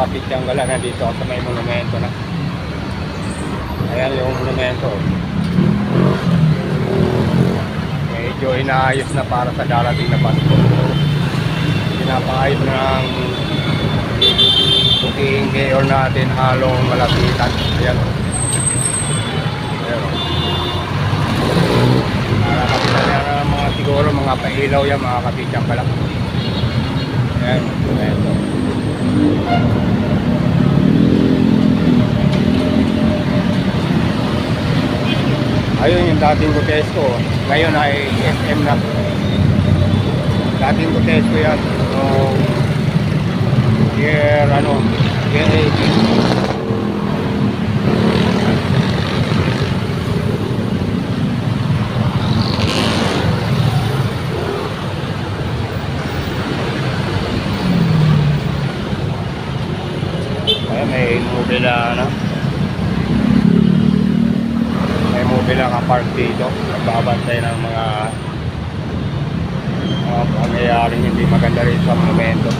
kapityanggala, nandito ako sa may monumento na. Ayan yung monumento. Medyo inaayos na para sa darating na Pasko. Pinapaayos ng puting mayor natin halong malapitan. Ayan. Ayan. Nakakapita na mga siguro mga pailaw yan, mga kapityanggala. Ayan, monumento. Ayun yung dating Gutesco, ngayon ay SM na. Dating Gutesco yan. So, year 18. Ayun, may mobila na. Bilang park dito, nagbabantay ng mga pangyayaring hindi maganda rin sa monumento.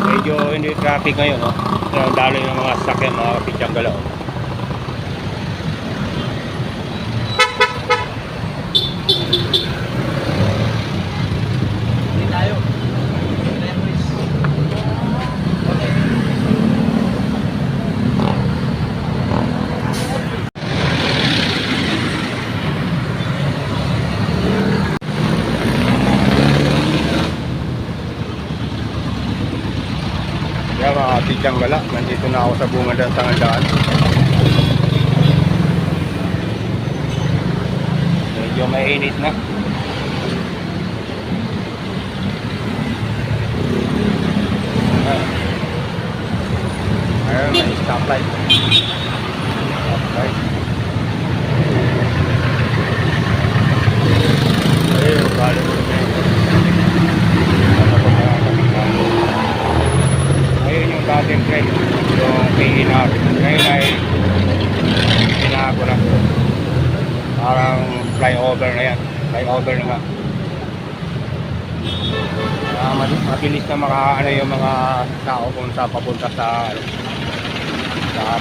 Medyo hindi traffic ngayon, no? Dalo yung mga sakyan, mga kapityanggala. Kaya mga kapityanggala, nandito na ako sa bungad ng Tangandaan. Medyo mainit na. Ayun, may stoplight. Stoplight. Ayun, bali mo na yun. Ayun yung dating train, yung PNR. Ngayon ay pinago na. Parang flyover na yan. Flyover na nga. Mabilis na makaano yung mga tao kung sa papunta sa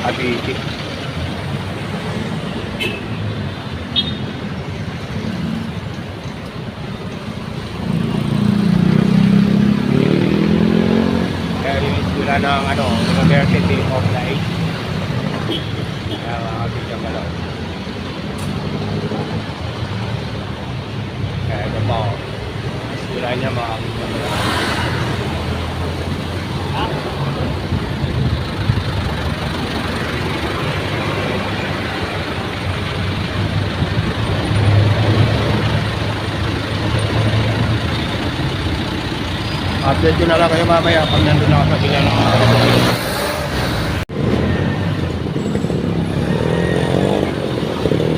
Cavite. Kaya yung isula ng University of Light. Kaya mga kapityanggala. Kaya ito pa o. Isula niya mga kapityanggala. Update ko na lang kayo mamaya pag nandun ako sa sila ng mga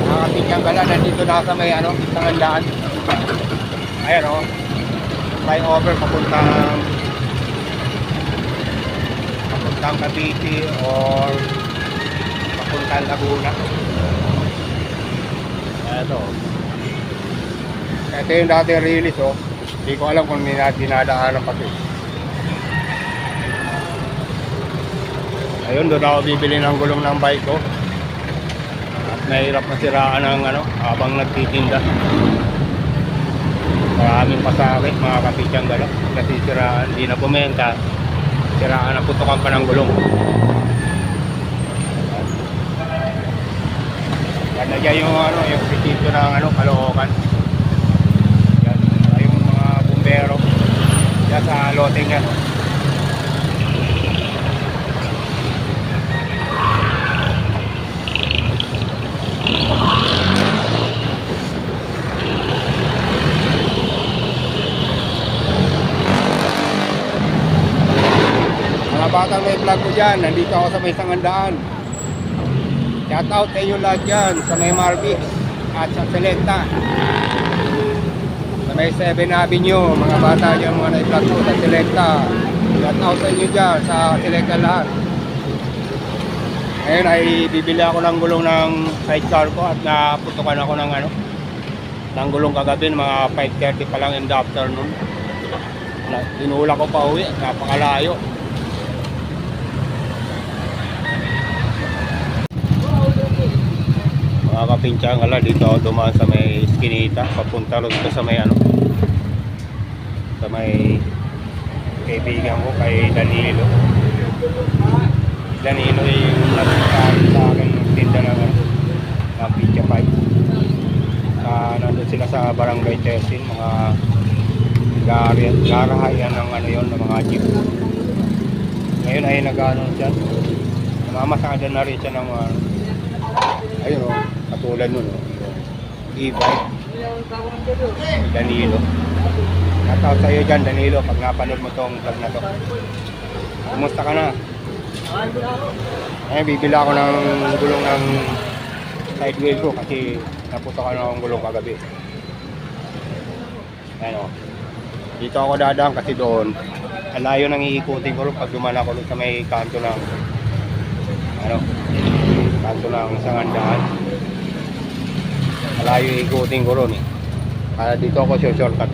kapityanggala, nandito na sa may Tangandaan. Ayan o, flyover papuntang Cavite or papuntang Laguna. Ito yung dating release o. Hindi ko alam kung dinadaanan pati. Ayun, doon ako bibili ng gulong ng bike ko. At nahirap na siraan ng habang nagtitinda. Maraming pasakit mga kapityanggala. Kasi siraan, hindi na bumenta. Siraan na putukan pa ng gulong. Yan na dyan yung prinsipyo ng Caloocan. Pero yan sa loting yan. Mga batang may vlog ko dyan, nandito ako sa may Tangandaan. Shout out sa inyo lahat dyan sa may Marvick at sa Selecta. May 7 Avenue, mga bata dyan, mga na-vlog ko sa Selecta. Shout out sa inyo dyan, sa Selecta lahat. Ngayon ay bibili ako ng gulong ng sidecar ko at naputukan ako ng ng gulong kagabi mga 5:30 pa lang in the afternoon. Inula ko pa uwi, napakalayo. Mga kapinsyang dito ako dumaan sa may Eskinita, papunta ron sa may sa may kaibigan ko kay Danilo. Danilo yung nagsasabi sa akin ng tinda ng Pizza 5. Nandun sila sa Barangay 13, mga garahayan ng ng mga jeep. Ngayon ay nag-ano dyan, namamasada na rin siya ng ayun katulad nun e-bike. Danilo, natawag sa'yo dyan Danilo pag napanood mo tong vlog na to. Kumusta ka na? Bibili ako ng gulong ng side wheel ko kasi naputokan ako ng gulong kagabi. Dito ako dadaan kasi doon alayo nang iikutin ko pag dumaan ako sa may kanto ng kanto ng Sangandaan. Alayo iikutin ko ron kaya dito ako shortcut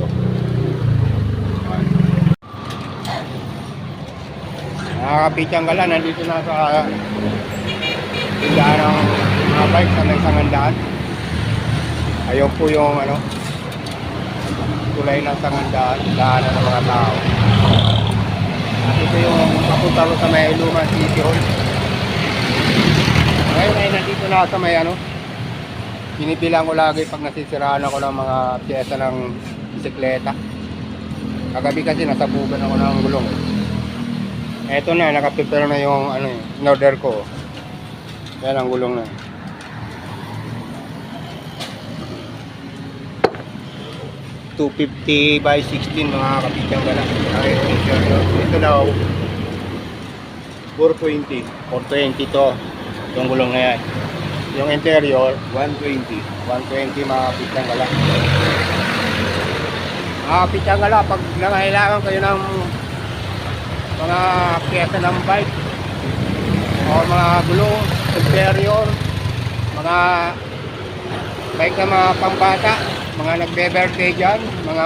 Nakakapitsang gala, nandito na sa tindahan ng mga bike sa may Sangandaan. Ayaw po yung tulay ng Sangandaan, daanan ng mga tao. At ito yung papunta sa may Luman City Hall. Ngayon ay nandito na sa may pinipilang ko lagi pag nasisiraan ako ng mga piyesa ng bisikleta. Kagabi kasi nasabugan ako ng gulong. Eto na, nakaprepare na yung in-order ko. Yan ang gulong na. $250 by 16 mga kapitang gala. Ito daw 420 to yung gulong na yan. Yung interior 120 mga kapitang gala. Mga kapitang gala, pag nangailangan kayo ng mga piyesa ng bike o mga gulong, interior, mga bike na mga pambata, mga nagbe-birthday dyan, mga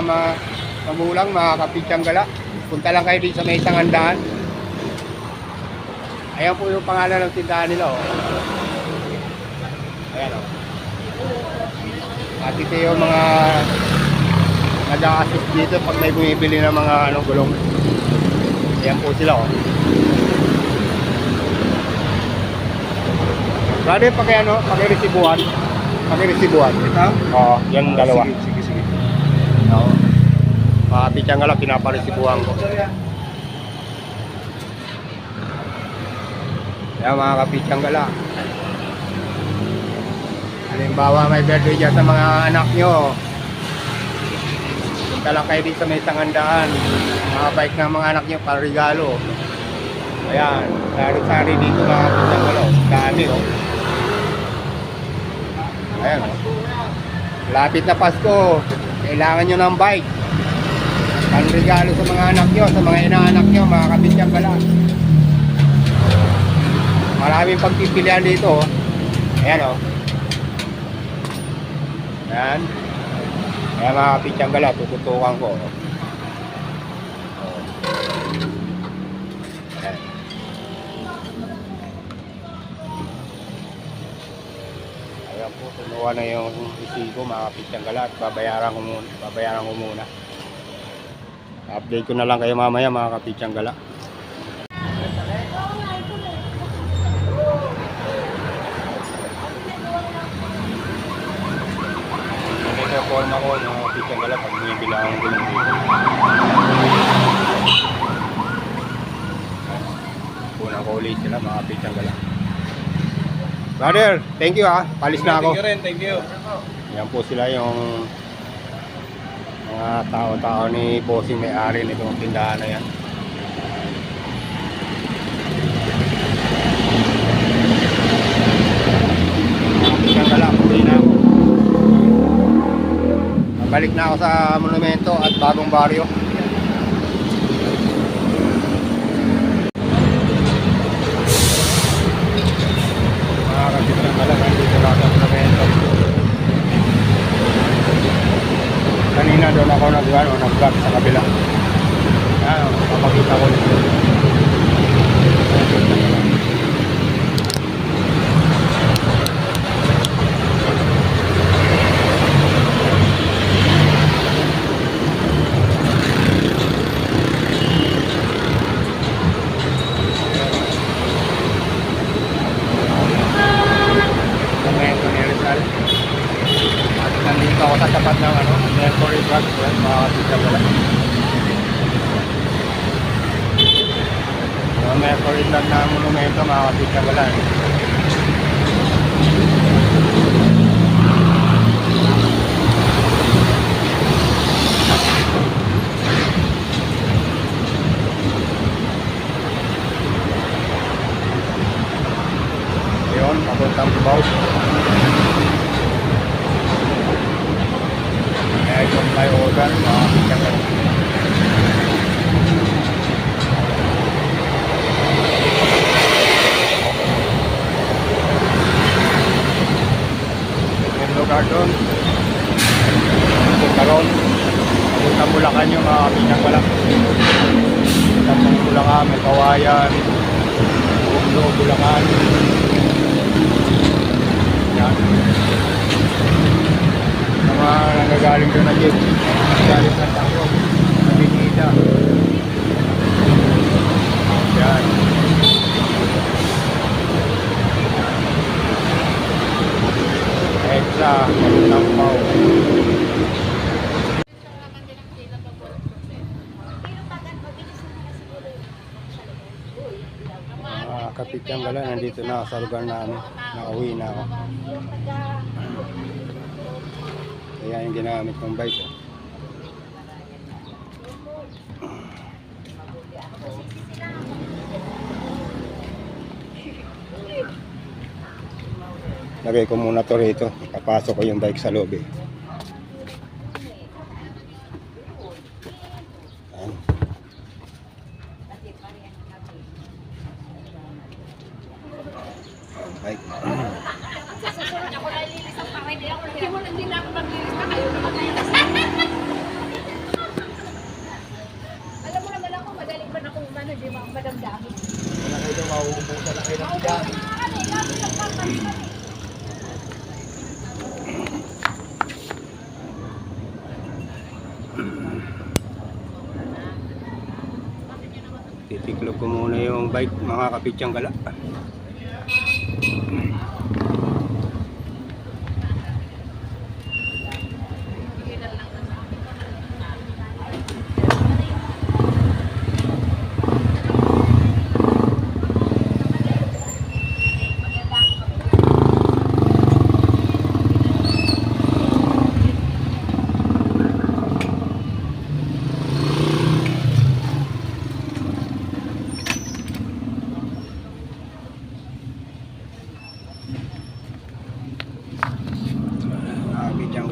magulang, mga kapitsang gala, punta lang kayo dito sa may Sangandaan. Ayan po yung pangalan ng tindahan nila ayan At ito yung mga nag-a-assist dito pag may bumibili ng mga gulong. Ayan po sila Brother, pag-resibuhan. Ito? Oo, yan dalawa. Sige. Oo. Kapitsang gala, pinaparesibuhan ko. Ayan mga kapitsang gala. Halimbawa may birthday dyan sa mga anak nyo, punta lang kayo dito sa may Sangandaan. Mga bike ng mga anak nyo para regalo. Ayan, sari-sari dito mga kapitsang gala. Dami Ayan lapit na Pasko, kailangan nyo ng bike para regalo sa mga anak nyo, sa mga inaanak nyo, mga kapitsang gala. Maraming pagpipilian dito Ayan Ayan. Ayan mga kapitsang gala, tututukan ko Ayan. Ayan po, tunuwa na yung resibo mga kapitsang gala at babayaran ko muna. Update ko na lang kayo mamaya mga kapitsang gala. Form ako ng kapitsang gala pag bumibili akong gulong dito. Punang ko ulit sila mga kapitsang gala. Brother, thank you palis na ako. Thank you. Yan po sila yung mga tao-tao ni bossing may-ari nitong tindahan na yan. Kapitsang gala, puli na ako. Balik na ako sa monumento at bagong baryo. doon ako nag-vlog sa kabila. Yan, papakita ko nito. Nandito ako sa tapat ng Mercury Drug, makakasita ko lang. Mercury Drug na monumento, makakasita ko lang. Ayun, papuntang Cubao. Yung may organ, makakita ka rin. Yung lugar doon, Karon, papuntang Bulacan yung makakita ka lang. Papuntang Bulacan, may Kawayan, Buglo, Bulacan. Yan. Mga nanggagaling doon na jeep, galing na tayo sa Binida. Yan. Extra, malutang pao. Mga kapityan pala, nandito na sa lugar namin. Nakauwi na ako. Kaya yung ginamit kong bike. Lagay ko muna to rito. Papasok ko yung bike sa loob eh. Ayan. Bike. Hindi na ako maglilis na kayo na maglilis. Alam mo naman ako, madaling ba na kung umano, di ba? Madamdami. Wala kayo daw mauubusan na kayo ng dami. Titiklop ko muna yung bike, mga kapitsyang gala.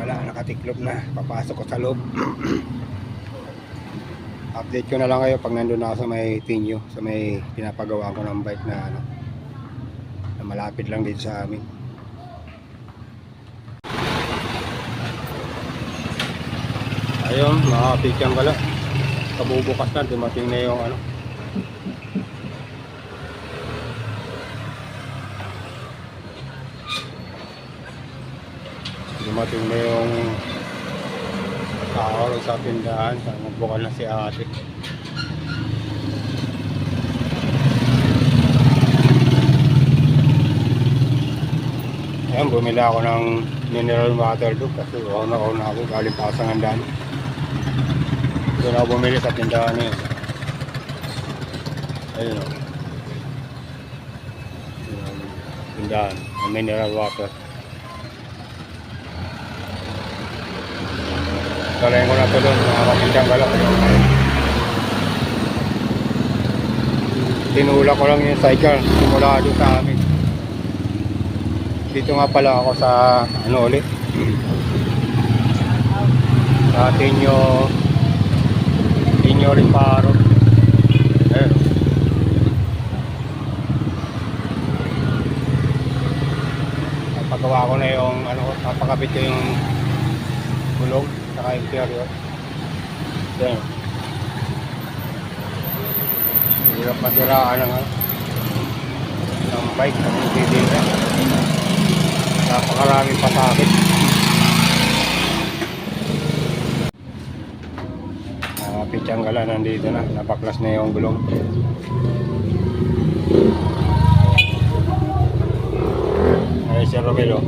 Nakatiklop na, papasok ko sa loob. Update ko na lang kayo pag nandun ako sa may Tinyo, sa may pinapagawa ko ng bike na na malapit lang dito sa amin. Ayun, mga pityang gala, kabubukas na, dumating na yung dumating na yung tao sa tindahan. Magbukal na si ate. Ayan, bumili ako ng mineral water doon kasi una ako galing pa sa Ngandaan. Doon ako bumili sa tindahan niya. Ayun o. Tindahan ng mineral water. Kalahin ko na ito doon, mga kapitang galak. Tinulak ko lang yung cycle simula doon sa amin. Dito nga pala ako sa ulit sa Tinyo Riparo. Ayun. Napagawa ko na yung papakabit ko yung gulong saka interior. Yan. Hirap masiraan ng bike ng bibira. Napakaraming pasakit. Pichangala nandito na. Napaklas na yung gulong. Ay, si Romelo.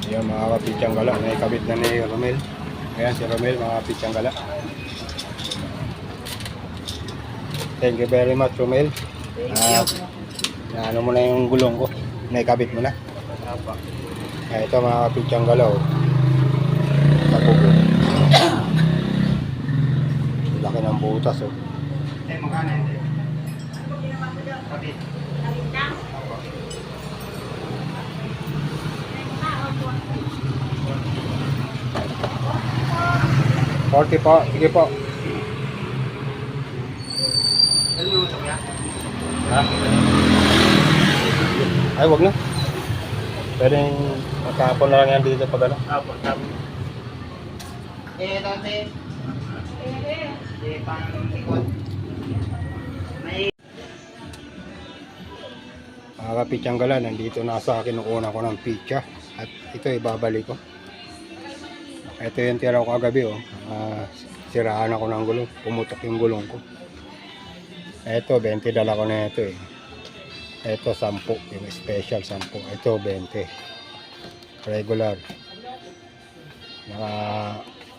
Ayan mga kapichangala, naikabit na ni Romel. Ayan si Romel mga kapichangala. Thank you very much Romel. Ano mo na yung gulong ko, naikabit mo na. Ito mga kapichangala oh. Tapugo. Laki ng butas oh. Kabit. 40 po, sige po. Ha? Ay, wag na. Pwedeng matapon na lang yan dito pag ano. Apo, tapos. Dati. Pang likod. May Mga kapichangala, nandito na sa akin kinukuha ko ng pizza. At ito ibabalik ko. Ito yung tira ko kagabi oh. Siraan ako ng gulong. Pumutok yung gulong ko. Ito 20 dala ko na ito eh. Ito 10, yung special 10. Ito 20. Regular.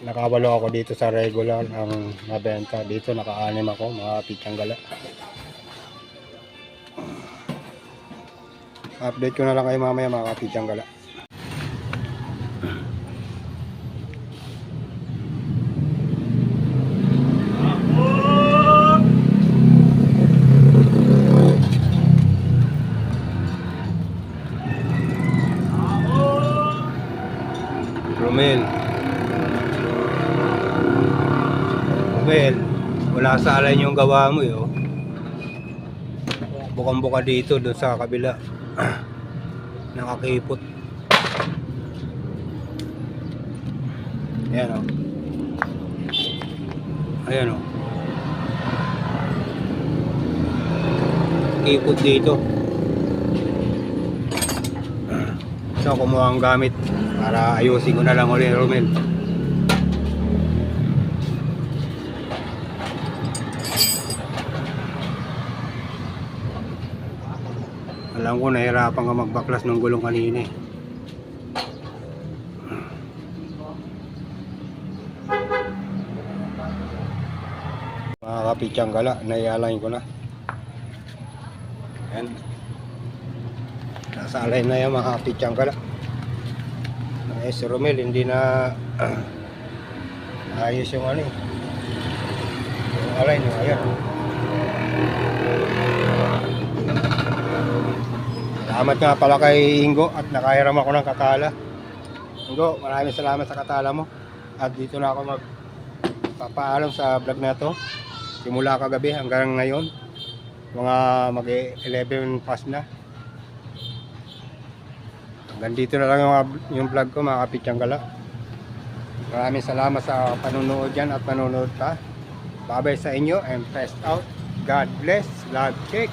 Nakawalo ako dito sa regular ang nabenta. Dito naka-anim ako mga pichangala. Update ko na lang kayo mamaya mga pichangala. Romel, wala sa alay yung gawa mo yo. Bukang-buka dito doon sa kabila. Nakakipot. Ayan o. Ayan o. Kipot dito. So kumuha ang gamit para ayusin ko na lang ulit Romel. Alam ko nahirapan ka magbaklas ng gulong kanina eh. Mga kapichangala, naialain ko na. Ayan. Nasa align na yan mga kapichangala. Si Romel hindi na ayos yung ano eh. Yung align yung ayan. Salamat nga pala kay Ingo at nakahiram ako ng kakala. Ingo, maraming salamat sa katala mo. At dito na ako magpapaalam sa vlog na to. Simula kagabi hanggang ngayon. Mga mag-11 past na. Hanggang dito na lang yung vlog ko mga kapichangala. Maraming salamat sa panonood dyan at panonood pa. Babay sa inyo and pressed out. God bless. Love, check.